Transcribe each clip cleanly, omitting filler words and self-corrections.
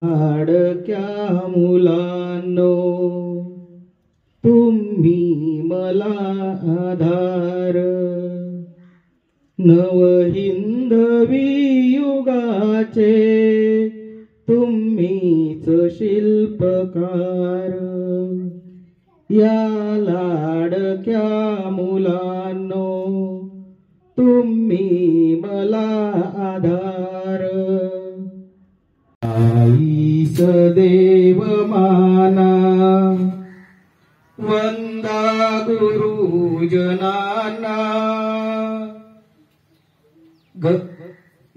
लाडक्या मुलांनो, तुम्ही मला आधार, नवहिंदवी युगाचे तुम्हीच शिल्पकार. या लाडक्या मुलांनो, तुम्ही मला आधार. आईस देव माना, वंदा गुरुजनांना.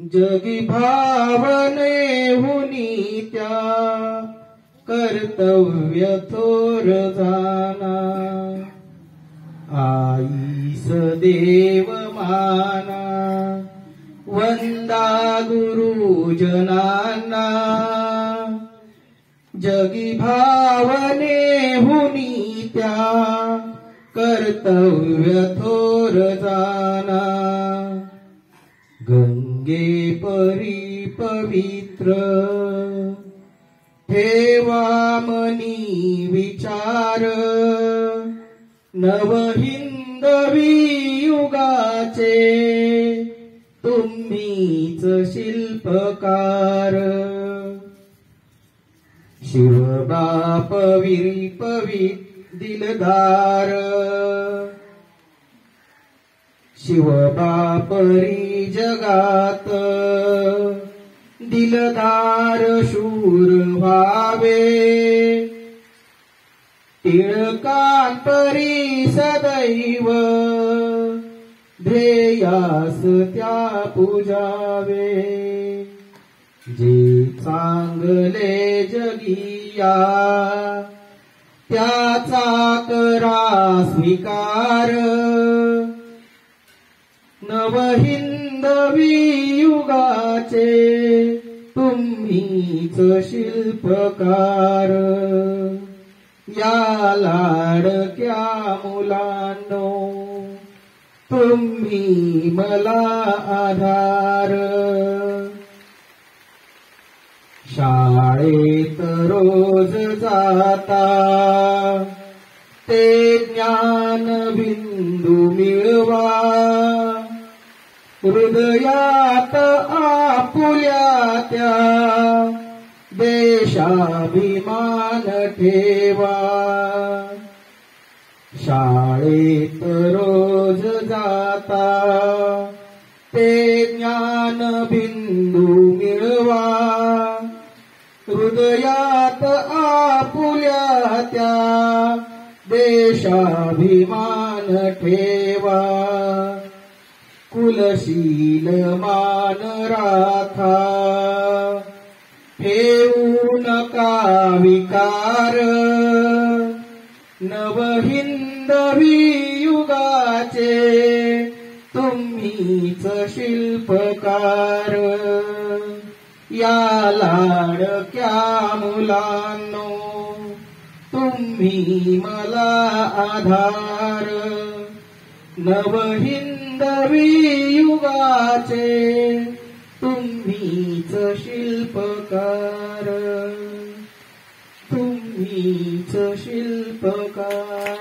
जगी भावने हुनी त्या, कर्तव्य थोर जाना. आईस देव माना, वंदा गुरुजनांना. जगी भावने हुनी त्या, कर्तव्य थोर जाना. गंगे परी पवित्र, ठेवा मनी विचार. नवहिंदवी युगाचे तुम्हीच शिल्पकार. शिवबाप विरिपवी दिलदार. शिवबापरी जगात दिलदार शूर व्हावे. टिळकांपरी सदैव ध्येयास त्या पूजावे. जे चांगले जगिया त्याचा करा स्वीकार. नवहिंदवी युगाचे तुम्हीच शिल्पकार. या लाडक्या मुलांनो, तुम्ही मला आधार. शाळेत रोज जाता ते ज्ञान बिंदू मिळवा. हृदयात आपुल्या त्या देशाभिमान ठेवा. शाळेत रोज जाता ते ज्ञान बिंदू मिळवा. हृदयात आपुल्या त्या देशाभिमान ठेवा. कुलशील मान राखा, ठेवू नका विकार. नवहिंदवी युगाचे तुम्हीच शिल्पकार. या लाडक्या मुलांनो, तुम्ही मला आधार. नवहिंदवी युगाचे तुम्हीच शिल्पकार. तुम्हीच शिल्पकार.